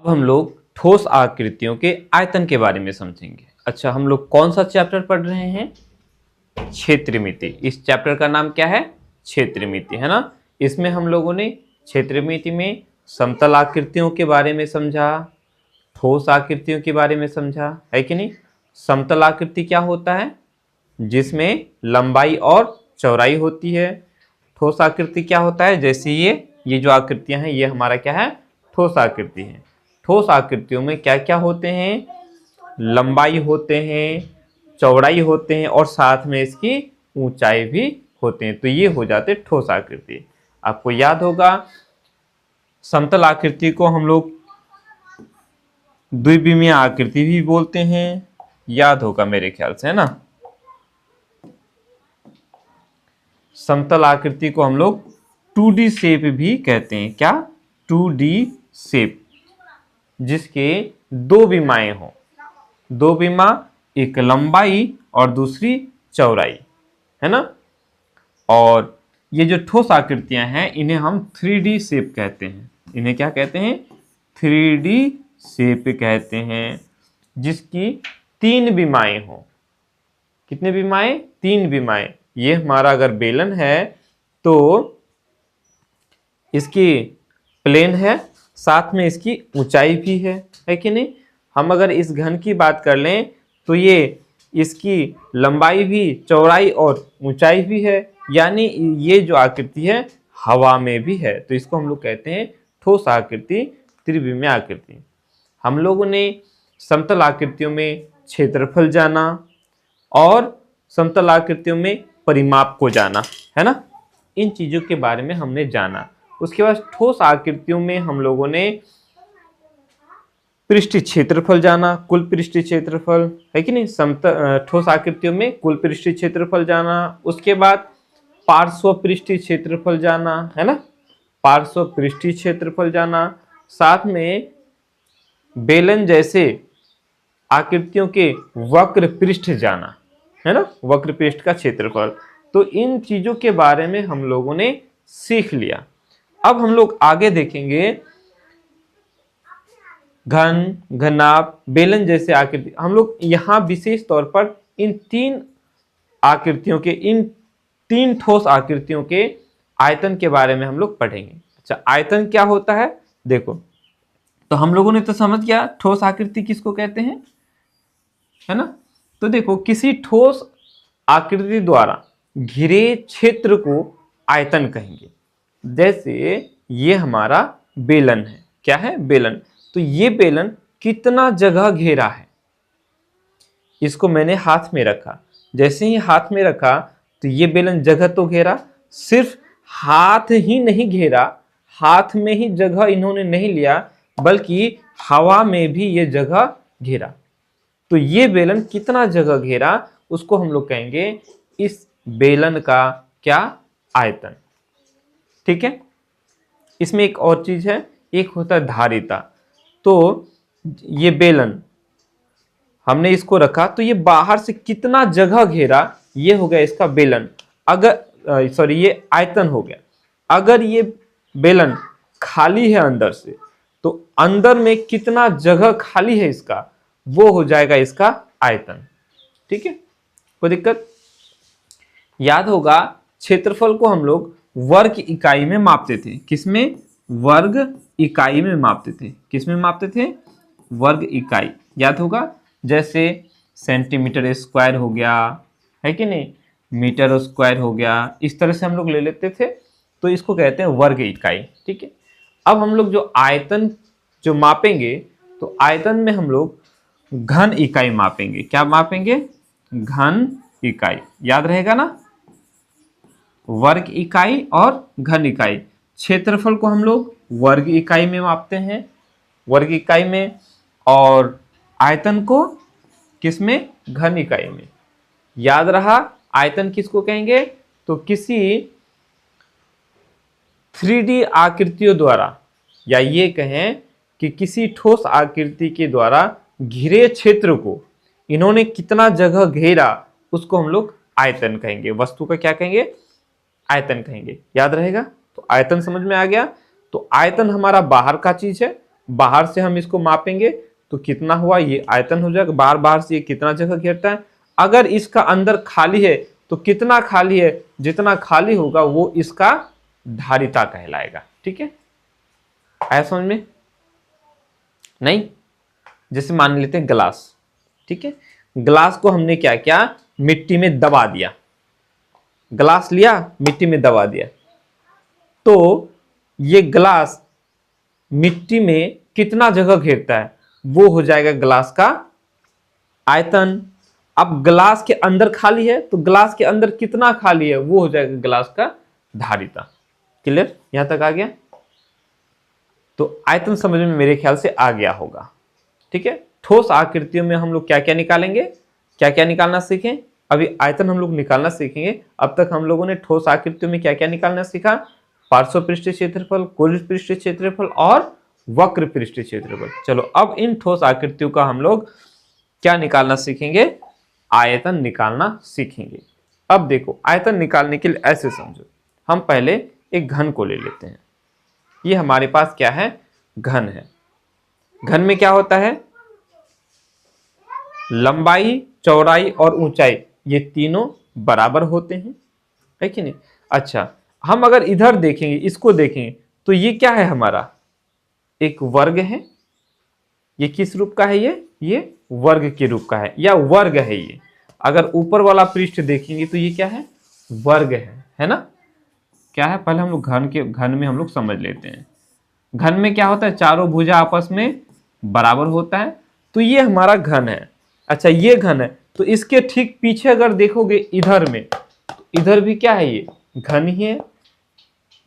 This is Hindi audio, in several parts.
अब हम लोग ठोस आकृतियों के आयतन के बारे में समझेंगे। अच्छा, हम लोग कौन सा चैप्टर पढ़ रहे हैं? क्षेत्रमिति। इस चैप्टर का नाम क्या है? क्षेत्रमिति, है ना। इसमें हम लोगों ने क्षेत्रमिति में समतल आकृतियों के बारे में समझा, ठोस आकृतियों के बारे में समझा, है कि नहीं। समतल आकृति क्या होता है? जिसमें लंबाई और चौड़ाई होती है। ठोस आकृति क्या होता है? जैसे ये जो आकृतियां हैं, ये हमारा क्या है? ठोस आकृति है। ठोस आकृतियों में क्या क्या होते हैं? लंबाई होते हैं, चौड़ाई होते हैं और साथ में इसकी ऊंचाई भी होते हैं। तो ये हो जाते ठोस आकृति। आपको याद होगा समतल आकृति को हम लोग द्विविमीय आकृति भी बोलते हैं, याद होगा मेरे ख्याल से, है ना। समतल आकृति को हम लोग 2D शेप भी कहते हैं। क्या? 2D शेप, जिसके दो विमाएं हों। दो विमा, एक लंबाई और दूसरी चौड़ाई, है ना। और ये जो ठोस आकृतियां हैं इन्हें हम 3D शेप कहते हैं। इन्हें क्या कहते हैं? 3D शेप कहते हैं, जिसकी तीन विमाएं हों। कितने विमाएं? तीन विमाएं। ये हमारा अगर बेलन है तो इसकी प्लेन है, साथ में इसकी ऊंचाई भी है कि नहीं। हम अगर इस घन की बात कर लें तो ये इसकी लंबाई भी, चौड़ाई और ऊंचाई भी है, यानी ये जो आकृति है हवा में भी है। तो इसको हम लोग कहते हैं ठोस आकृति, त्रिविमीय आकृति। हम लोगों ने समतल आकृतियों में क्षेत्रफल जाना और समतल आकृतियों में परिमाप को जाना, है ना। इन चीजों के बारे में हमने जाना। उसके बाद ठोस आकृतियों में हम लोगों ने पृष्ठीय क्षेत्रफल जाना, कुल पृष्ठीय क्षेत्रफल, है कि नहीं। ठोस आकृतियों में कुल पृष्ठीय क्षेत्रफल जाना। उसके बाद पार्श्व पृष्ठीय क्षेत्रफल जाना, है ना। पार्श्व पृष्ठीय क्षेत्रफल जाना, साथ में बेलन जैसे आकृतियों के वक्र पृष्ठ जाना, है ना, वक्र पृष्ठ का क्षेत्रफल। तो इन चीजों के बारे में हम लोगों ने सीख लिया। अब हम लोग आगे देखेंगे घन, घनाभ, बेलन जैसे आकृति। हम लोग यहां विशेष तौर पर इन तीन आकृतियों के, इन तीन ठोस आकृतियों के आयतन के बारे में हम लोग पढ़ेंगे। अच्छा, आयतन क्या होता है? देखो, तो हम लोगों ने तो समझ गया ठोस आकृति किसको कहते हैं, है ना। तो देखो, किसी ठोस आकृति द्वारा घिरे क्षेत्र को आयतन कहेंगे। जैसे ये हमारा बेलन है। क्या है? बेलन। तो ये बेलन कितना जगह घेरा है? इसको मैंने हाथ में रखा। जैसे ही हाथ में रखा तो ये बेलन जगह तो घेरा, सिर्फ हाथ ही नहीं घेरा, हाथ में ही जगह इन्होंने नहीं लिया, बल्कि हवा में भी ये जगह घेरा। तो ये बेलन कितना जगह घेरा, उसको हम लोग कहेंगे इस बेलन का क्या? आयतन। ठीक है। इसमें एक और चीज है, एक होता है धारिता। तो ये बेलन हमने इसको रखा तो ये बाहर से कितना जगह घेरा, ये हो गया इसका बेलन। अगर सॉरी, ये आयतन हो गया। अगर ये बेलन खाली है अंदर से, तो अंदर में कितना जगह खाली है इसका, वो हो जाएगा इसका आयतन। ठीक है, कोई दिक्कत? याद होगा क्षेत्रफल को हम लोग वर्ग इकाई में मापते थे। किसमें? वर्ग इकाई में मापते थे। किसमें मापते थे? वर्ग इकाई। याद होगा, जैसे सेंटीमीटर स्क्वायर हो गया, है कि नहीं, मीटर स्क्वायर हो गया, इस तरह से हम लोग ले लेते थे। तो इसको कहते हैं वर्ग इकाई। ठीक है। अब हम लोग जो आयतन जो मापेंगे, तो आयतन में हम लोग घन इकाई मापेंगे। क्या मापेंगे? घन इकाई। याद रहेगा ना, वर्ग इकाई और घन इकाई। क्षेत्रफल को हम लोग वर्ग इकाई में मापते हैं, वर्ग इकाई में, और आयतन को किसमें? घन इकाई में। याद रहा, आयतन किसको कहेंगे? तो किसी 3D आकृतियों द्वारा, या ये कहें कि किसी ठोस आकृति के द्वारा घिरे क्षेत्र को इन्होंने कितना जगह घेरा, उसको हम लोग आयतन कहेंगे। वस्तु का क्या कहेंगे? आयतन कहेंगे। याद रहेगा। तो आयतन समझ में आ गया। तो आयतन हमारा बाहर का चीज है, बाहर से हम इसको मापेंगे तो कितना हुआ, ये आयतन हो जाएगा। बाहर से ये कितना जगह घेरता है। अगर इसका अंदर खाली है तो कितना खाली है, जितना खाली होगा वो इसका धारिता कहलाएगा। ठीक है, आया समझ में? नहीं, जैसे मान लेते हैं ग्लास। ठीक है, ग्लास को हमने क्या किया, मिट्टी में दबा दिया। ग्लास लिया, मिट्टी में दबा दिया, तो ये ग्लास मिट्टी में कितना जगह घेरता है, वो हो जाएगा ग्लास का आयतन। अब ग्लास के अंदर खाली है तो ग्लास के अंदर कितना खाली है, वो हो जाएगा ग्लास का धारिता। क्लियर, यहां तक आ गया? तो आयतन समझ में मेरे ख्याल से आ गया होगा। ठीक है, ठोस आकृतियों में हम लोग क्या क्या निकालेंगे, क्या क्या निकालना सीखें। अभी आयतन हम लोग निकालना सीखेंगे। अब तक हम लोगों ने ठोस आकृतियों में क्या क्या निकालना सीखा, पार्श्व पृष्ठीय क्षेत्रफल, कुल पृष्ठीय क्षेत्रफल और वक्र पृष्ठीय क्षेत्रफल। चलो अब इन ठोस आकृतियों का हम लोग क्या निकालना सीखेंगे, आयतन निकालना सीखेंगे। अब देखो, आयतन निकालने के लिए ऐसे समझो, हम पहले एक घन को ले लेते हैं। ये हमारे पास क्या है, घन है। घन में क्या होता है, लंबाई, चौड़ाई और ऊंचाई ये तीनों बराबर होते हैं, है कि नहीं। अच्छा, हम अगर इधर देखेंगे, इसको देखेंगे तो ये क्या है, हमारा एक वर्ग है। ये किस रूप का है, ये वर्ग के रूप का है या वर्ग है ये। अगर ऊपर वाला पृष्ठ देखेंगे तो ये क्या है, वर्ग है ना। क्या है, पहले हम लोग घन में हम लोग समझ लेते हैं। घन में क्या होता है, चारों भुजा आपस में बराबर होता है, तो ये हमारा घन है। अच्छा, ये घन है, तो इसके ठीक पीछे अगर देखोगे इधर में, तो इधर भी क्या है, ये घन ही है,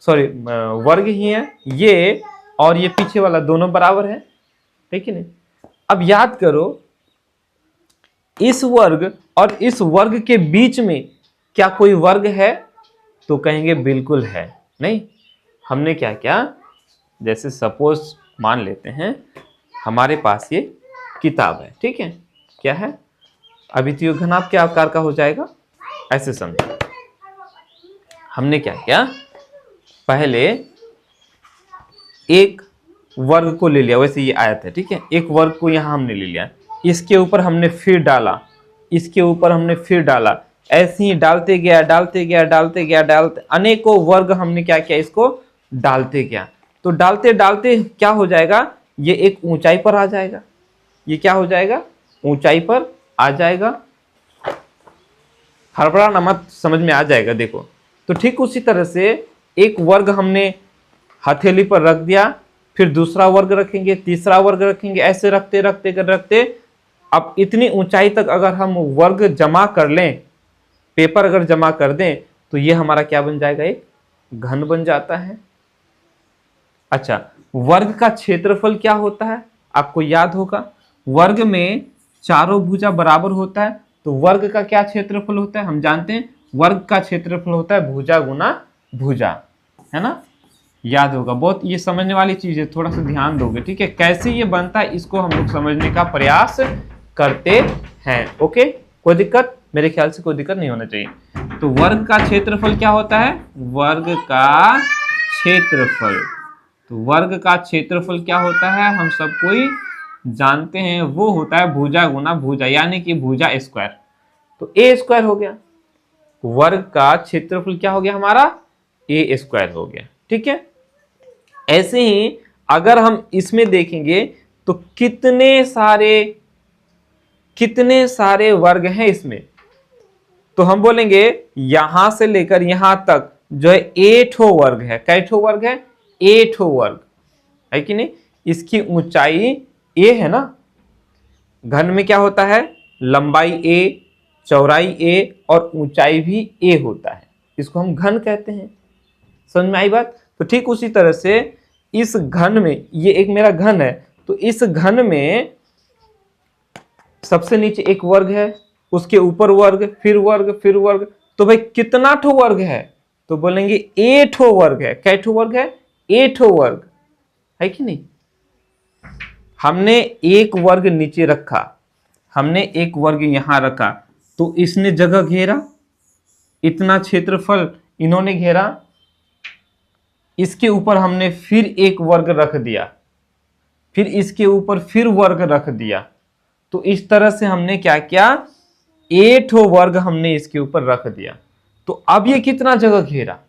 सॉरी वर्ग ही है ये, और ये पीछे वाला दोनों बराबर है कि नहीं। अब याद करो, इस वर्ग और इस वर्ग के बीच में क्या कोई वर्ग है, तो कहेंगे बिल्कुल है। नहीं, हमने क्या किया, जैसे सपोज मान लेते हैं हमारे पास ये किताब है। ठीक है, क्या है, अभित्तीय घनाभ क्या आकार का हो जाएगा, ऐसे समझो। हमने क्या किया, पहले एक वर्ग को ले लिया, वैसे ये आयत है। ठीक है, एक वर्ग को यहां हमने ले लिया, इसके ऊपर हमने फिर डाला, इसके ऊपर हमने फिर डाला, ऐसे ही डालते गया अनेकों वर्ग हमने क्या किया, इसको डालते गया। तो डालते डालते क्या हो जाएगा, ये एक ऊंचाई पर आ जाएगा। ये क्या हो जाएगा, ऊंचाई पर आ जाएगा। हड़बड़ाना मत, समझ में आ जाएगा। देखो, तो ठीक उसी तरह से एक वर्ग हमने हथेली पर रख दिया, फिर दूसरा वर्ग रखेंगे, तीसरा वर्ग रखेंगे, ऐसे रखते रखते अब इतनी ऊंचाई तक अगर हम वर्ग जमा कर लें, पेपर अगर जमा कर दें, तो ये हमारा क्या बन जाएगा, एक घन बन जाता है। अच्छा, वर्ग का क्षेत्रफल क्या होता है, आपको याद होगा, वर्ग में चारों भुजा बराबर होता है, तो वर्ग का क्या क्षेत्रफल होता है, हम जानते हैं वर्ग का क्षेत्रफल होता है भुजा गुना भुजा, है ना। याद होगा, बहुत ये समझने वाली चीज है, थोड़ा सा ध्यान दोगे। ठीक है, कैसे ये बनता है इसको हम लोग समझने का प्रयास करते हैं। ओके, कोई दिक्कत, मेरे ख्याल से कोई दिक्कत नहीं होना चाहिए। तो वर्ग का क्षेत्रफल क्या होता है, वर्ग का क्षेत्रफल, तो वर्ग का क्षेत्रफल क्या होता है, हम सब कोई जानते हैं, वो होता है भुजा गुना भुजा, यानी कि भुजा स्क्वायर। तो ए स्क्वायर हो गया, वर्ग का क्षेत्रफल क्या हो गया हमारा, ए स्क्वायर हो गया। ठीक है, ऐसे ही अगर हम इसमें देखेंगे तो कितने सारे वर्ग हैं इसमें, तो हम बोलेंगे यहां से लेकर यहां तक जो है 8 वर्ग है। कै ठो वर्ग है, 8 वर्ग है कि नहीं। इसकी ऊंचाई ए है ना, घन में क्या होता है, लंबाई ए, चौड़ाई ए और ऊंचाई भी ए होता है, इसको हम घन कहते हैं। समझ में आई बात। तो ठीक उसी तरह से इस घन में, ये एक मेरा घन है, तो इस घन में सबसे नीचे एक वर्ग है, उसके ऊपर वर्ग, फिर वर्ग, फिर वर्ग, तो भाई कितना ठो वर्ग है, तो बोलेंगे 8 वर्ग है। कै ठो वर्ग है, 8 वर्ग है कि नहीं। हमने एक वर्ग नीचे रखा, हमने एक वर्ग यहां रखा, तो इसने जगह घेरा, इतना क्षेत्रफल इन्होंने घेरा, इसके ऊपर हमने फिर एक वर्ग रख दिया, फिर इसके ऊपर फिर वर्ग रख दिया। तो इस तरह से हमने क्या किया, 8 वर्ग हमने इसके ऊपर रख दिया। तो अब ये कितना जगह घेरा,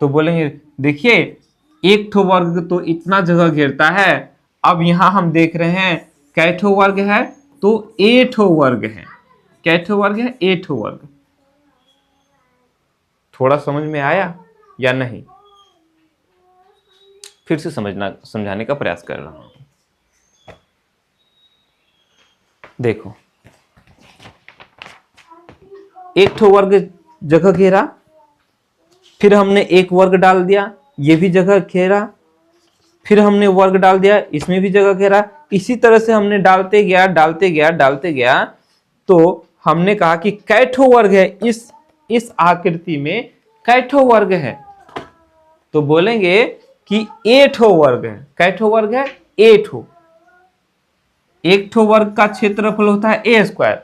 तो बोलेंगे देखिए 1 वर्ग तो इतना जगह घेरता है। अब यहां हम देख रहे हैं कैठो वर्ग है, तो 8 वर्ग है। कैठो वर्ग है, 8 वर्ग। थोड़ा समझ में आया या नहीं? फिर से समझाने का प्रयास कर रहा हूं। देखो 1 वर्ग जगह घेरा, फिर हमने 1 वर्ग डाल दिया, ये भी जगह घेरा, फिर हमने वर्ग डाल दिया, इसमें भी जगह घेरा। इसी तरह से हमने डालते गया, तो हमने कहा कि कैठो वर्ग है, इस आकृति में कैठो वर्ग है। तो बोलेंगे कि 8 वर्ग है। कैठो वर्ग है, 8। 1 वर्ग का क्षेत्रफल होता है ए स्क्वायर,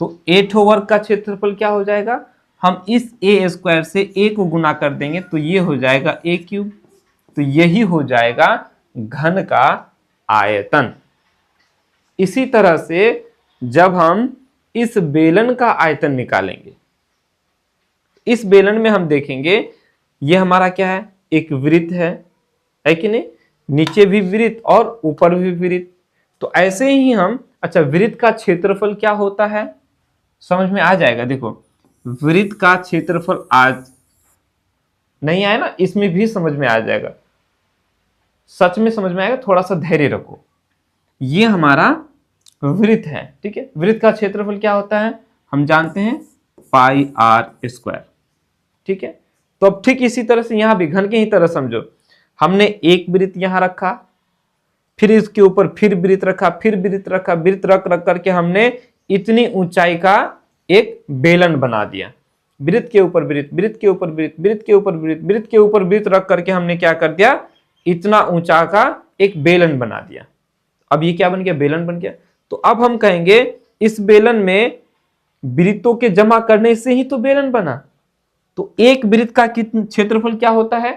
तो 8 वर्ग का क्षेत्रफल क्या हो जाएगा, हम इस ए स्क्वायर से ए को गुना कर देंगे तो ये हो जाएगा ए क्यूब। तो यही हो जाएगा घन का आयतन। इसी तरह से जब हम इस बेलन का आयतन निकालेंगे, इस बेलन में हम देखेंगे ये हमारा क्या है, एक वृत्त है कि नहीं, नीचे भी वृत्त और ऊपर भी वृत्त। तो ऐसे ही हम, अच्छा वृत्त का क्षेत्रफल क्या होता है समझ में आ जाएगा। देखो वृत्त का क्षेत्रफल आज नहीं आया ना, इसमें भी समझ में आ जाएगा, सच में समझ में आएगा, थोड़ा सा धैर्य रखो। ये हमारा वृत्त है, ठीक है। वृत्त का क्षेत्रफल क्या होता है हम जानते हैं, पाई आर स्क्वायर, ठीक है। तो अब ठीक इसी तरह से यहां भी घन के ही तरह समझो, हमने एक वृत्त यहां रखा, फिर इसके ऊपर फिर वृत्त रखा, फिर वृत्त रखा, वृत्त रख करके हमने इतनी ऊंचाई का एक बेलन बना दिया। वृत्त के ऊपर वृत्त, वृत्त के ऊपर वृत्त, वृत्त के ऊपर वृत्त, वृत्त के ऊपर वृत्त रख करके हमने क्या कर दिया, इतना ऊंचा का एक बेलन बना दिया। अब ये क्या बन गया, बेलन बन गया। तो अब हम कहेंगे इस बेलन में वृत्तों के जमा करने से ही तो बेलन बना। तो एक वृत्त का कितना क्षेत्रफल क्या होता है,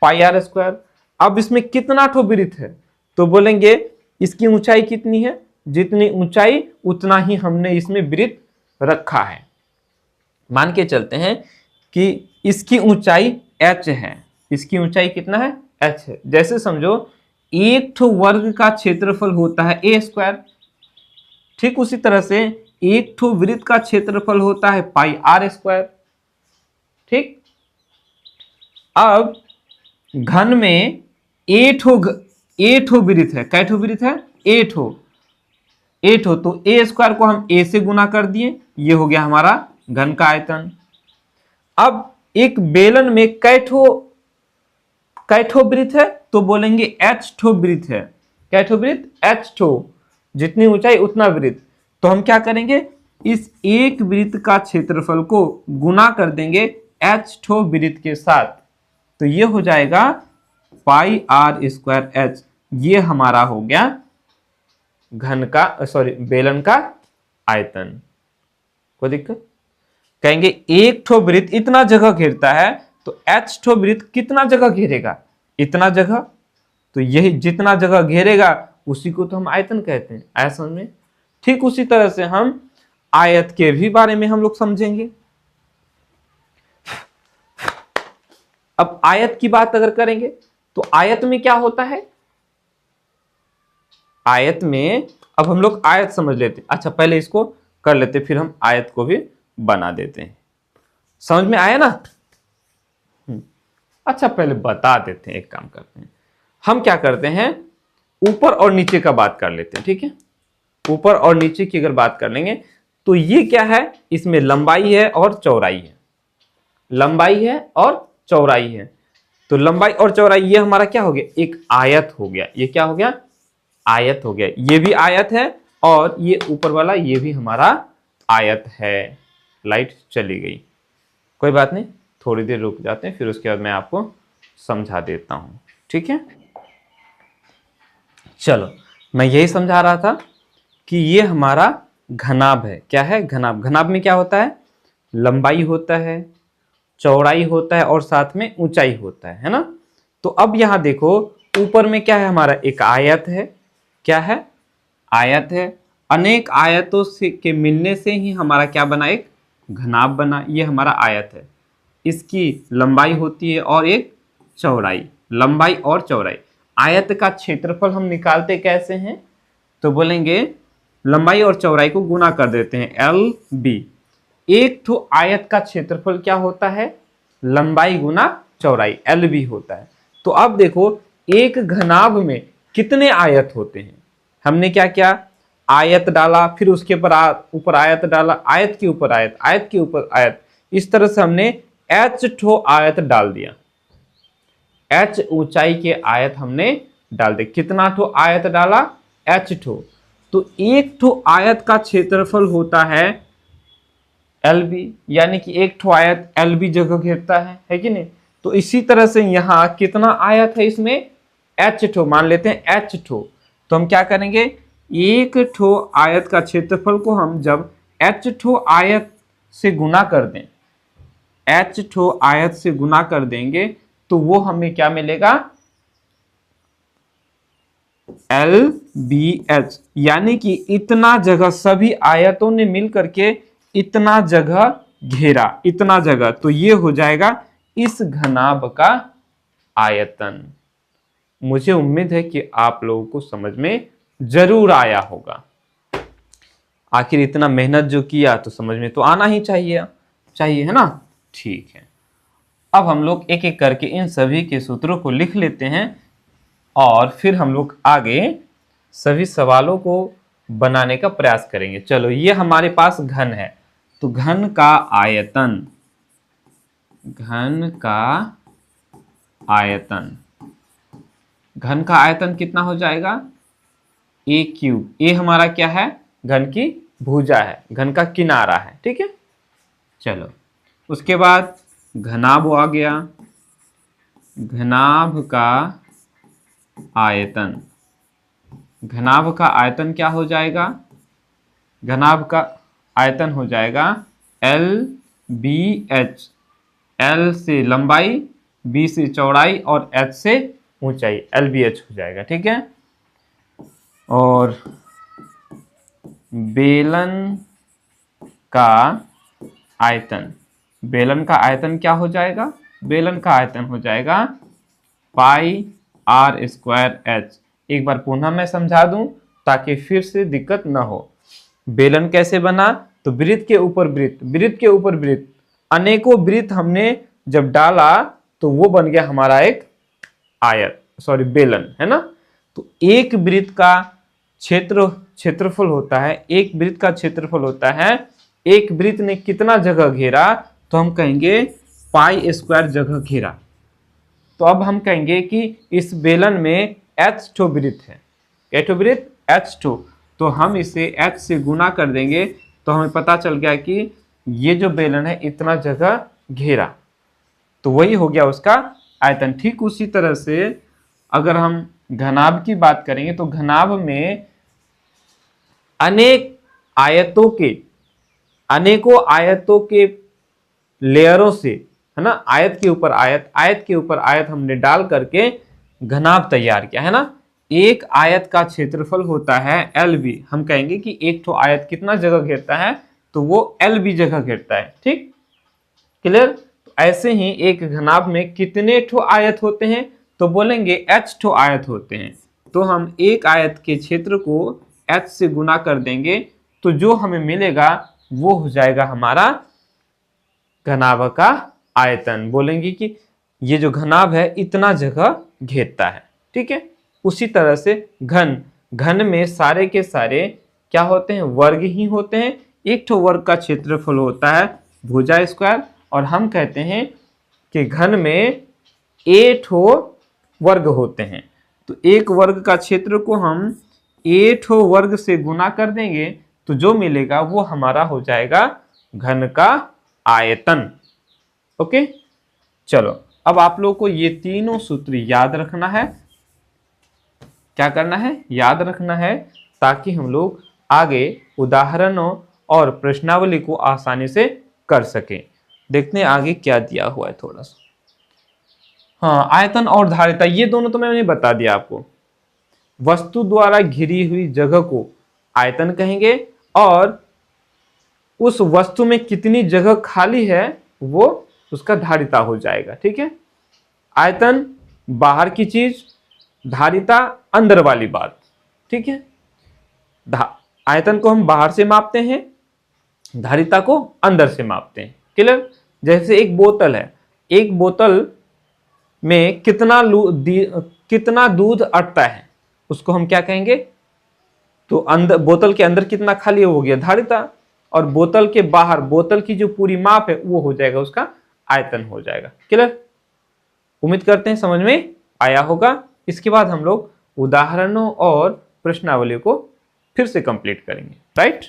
पाई आर स्क्वायर। अब इसमें कितना ठो वृत्त है, तो बोलेंगे इसकी ऊंचाई कितनी है, जितनी ऊंचाई उतना ही हमने इसमें वृत्त रखा है। मान के चलते हैं कि इसकी ऊंचाई h है, इसकी ऊंचाई कितना है, h है। जैसे समझो 1 वर्ग का क्षेत्रफल होता है ए स्क्वायर, ठीक उसी तरह से 1 वृत्त का क्षेत्रफल होता है पाई आर स्क्वायर, ठीक। अब घन में 8 वृत्त है, कै ठो वृत्त है, 8 तो ए स्क्वायर को हम ए से गुना कर दिए, ये हो गया हमारा घन का आयतन। अब एक बेलन में कै ठो वृत्त है, तो बोलेंगे h ठो वृत्त है। कै ठो वृत्त, h ठो, जितनी ऊंचाई उतना वृत्त। तो हम क्या करेंगे, इस एक वृत्त का क्षेत्रफल को गुना कर देंगे h ठो वृत्त के साथ, तो ये हो जाएगा पाई आर स्क्वायर h। ये हमारा हो गया घन का, सॉरी बेलन का आयतन। कोई दिक्कत? कहेंगे 1 ठो वृत्त इतना जगह घेरता है, तो h ठो वृत्त कितना जगह घेरेगा, इतना जगह। तो यही जितना जगह घेरेगा उसी को तो हम आयतन कहते हैं, आया समझ में। ठीक उसी तरह से हम आयत के भी बारे में हम लोग समझेंगे। अब आयत की बात अगर करेंगे तो आयत में क्या होता है, आयत में अब हम लोग आयत समझ लेते हैं। अच्छा पहले इसको कर लेते, फिर हम आयत को भी बना देते हैं। समझ में आया ना? अच्छा पहले बता देते हैं, एक काम करते हैं, हम क्या करते हैं, ऊपर और नीचे का बात कर लेते हैं, ठीक है। ऊपर और नीचे की अगर बात कर लेंगे तो ये क्या है, इसमें लंबाई है और चौड़ाई है, लंबाई है और चौड़ाई है। तो लंबाई और चौड़ाई ये हमारा क्या हो गया, एक आयत हो गया। ये क्या हो गया, आयत हो गया। ये भी आयत है और ये ऊपर वाला ये भी हमारा आयत है। लाइट चली गई, कोई बात नहीं, थोड़ी देर रुक जाते हैं, फिर उसके बाद मैं आपको समझा देता हूं, ठीक है। चलो मैं यही समझा रहा था कि ये हमारा घनाभ है। क्या है, घनाभ। घनाभ में क्या होता है, लंबाई होता है, चौड़ाई होता है और साथ में ऊंचाई होता है ना। तो अब यहां देखो ऊपर में क्या है हमारा, एक आयत है। क्या है, आयत है। अनेक आयतों से के मिलने से ही हमारा क्या बना, एक घनाभ बना। ये हमारा आयत है, इसकी लंबाई होती है और एक चौड़ाई, लंबाई और चौड़ाई। आयत का क्षेत्रफल हम निकालते कैसे हैं, तो बोलेंगे लंबाई और चौड़ाई को गुना कर देते हैं, एल बी। एक तो आयत का क्षेत्रफल क्या होता है, लंबाई गुना चौड़ाई, एल बी होता है। तो अब देखो एक घनाभ में कितने आयत होते हैं, हमने क्या किया, आयत डाला, फिर उसके ऊपर आयत डाला, आयत के ऊपर आयत, आयत के ऊपर आयत, इस तरह से हमने एच ठो आयत डाल दिया। एच ऊंचाई के आयत हमने डाल दिए। कितना ठो आयत डाला, एच ठो। तो एक ठो आयत का क्षेत्रफल होता है एल बी, यानी कि एक ठो आयत एल बी जगह घेरता है कि नहीं। तो इसी तरह से यहां कितना आयत है, इसमें एच ठो, मान लेते हैं एच ठो। तो हम क्या करेंगे, एक ठो आयत का क्षेत्रफल को हम जब एच ठो आयत से गुना कर दें, एच ठो आयत से गुना कर देंगे, तो वो हमें क्या मिलेगा, एल बी एच, यानी कि इतना जगह, सभी आयतों ने मिल करके इतना जगह घेरा, इतना जगह। तो ये हो जाएगा इस घनाभ का आयतन। मुझे उम्मीद है कि आप लोगों को समझ में जरूर आया होगा। आखिर इतना मेहनत जो किया तो समझ में तो आना ही चाहिए है ना। ठीक है, अब हम लोग एक एक करके इन सभी के सूत्रों को लिख लेते हैं और फिर हम लोग आगे सभी सवालों को बनाने का प्रयास करेंगे। चलो, ये हमारे पास घन है, तो घन का आयतन, घन का आयतन, घन का आयतन कितना हो जाएगा, ए क्यूब। ए हमारा क्या है, घन की भुजा है, घन का किनारा है, ठीक है। चलो, उसके बाद घनाभ आ गया, घनाभ का आयतन, घनाभ का आयतन क्या हो जाएगा, घनाभ का आयतन हो जाएगा एल बी एच, एल से लंबाई, बी से चौड़ाई और एच से ऊंचाई, एल बी एच हो जाएगा, ठीक है। और बेलन का आयतन, बेलन का आयतन क्या हो जाएगा, बेलन का आयतन हो जाएगा पाई आर स्क्वायर एच। एक बार पुनः मैं समझा दूं ताकि फिर से दिक्कत ना हो। बेलन कैसे बना, तो वृत्त के ऊपर वृत्त, वृत्त के ऊपर वृत्त, अनेकों वृत्त हमने जब डाला तो वो बन गया हमारा एक आयत, सॉरी बेलन, है ना। तो एक वृत्त का क्षेत्रफल होता है, एक वृत्त का क्षेत्रफल होता है, एक वृत्त ने कितना जगह घेरा, तो हम कहेंगे पाई स्क्वायर जगह घेरा। तो अब हम कहेंगे कि इस बेलन में एच ठो वृत्त है, एठो वृत्त एच ठो, तो हम इसे एच से गुना कर देंगे, तो हमें पता चल गया कि ये जो बेलन है इतना जगह घेरा, तो वही हो गया उसका आयतन। ठीक उसी तरह से अगर हम घनाभ की बात करेंगे, तो घनाभ में अनेक आयतों के, अनेकों आयतों के लेयरों से, है ना, आयत के ऊपर आयत, आयत के ऊपर आयत हमने डाल करके घनाभ तैयार किया, है ना। एक आयत का क्षेत्रफल होता है एल बी, हम कहेंगे कि एक ठो आयत कितना जगह घेरता है, तो वो एल बी जगह घेरता है, ठीक, क्लियर। तो ऐसे ही एक घनाभ में कितने ठो आयत होते हैं, तो बोलेंगे एच ठो आयत होते हैं। तो हम एक आयत के क्षेत्र को एच से गुना कर देंगे, तो जो हमें मिलेगा वो हो जाएगा हमारा घनाभ का आयतन। बोलेंगे कि ये जो घनाभ है इतना जगह घेरता है, ठीक है। उसी तरह से घन, घन में सारे के सारे क्या होते हैं, वर्ग ही होते हैं। एक ठो वर्ग का क्षेत्रफल होता है भुजा स्क्वायर, और हम कहते हैं कि घन में ए ठो वर्ग होते हैं। तो एक वर्ग का क्षेत्र को हम ए ठो वर्ग से गुना कर देंगे, तो जो मिलेगा वो हमारा हो जाएगा घन का आयतन। ओके, चलो, अब आप लोगों को ये तीनों सूत्र याद रखना है। क्या करना है, याद रखना है, ताकि हम लोग आगे उदाहरणों और प्रश्नावली को आसानी से कर सकें। देखते हैं आगे क्या दिया हुआ है थोड़ा सा। हाँ, आयतन और धारिता ये दोनों तो मैंने बता दिया आपको। वस्तु द्वारा घिरी हुई जगह को आयतन कहेंगे और उस वस्तु में कितनी जगह खाली है वो उसका धारिता हो जाएगा। ठीक है, आयतन बाहर की चीज, धारिता अंदर वाली बात। ठीक है, आयतन को हम बाहर से मापते हैं, धारिता को अंदर से मापते हैं। क्लियर? जैसे एक बोतल है, एक बोतल में कितना दूध अटता है उसको हम क्या कहेंगे? तो अंदर, बोतल के अंदर कितना खाली है वो हो गया धारिता, और बोतल के बाहर बोतल की जो पूरी माप है वो हो जाएगा उसका आयतन हो जाएगा। क्लियर? उम्मीद करते हैं समझ में आया होगा। इसके बाद हम लोग उदाहरणों और प्रश्नावली को फिर से कंप्लीट करेंगे। राइट?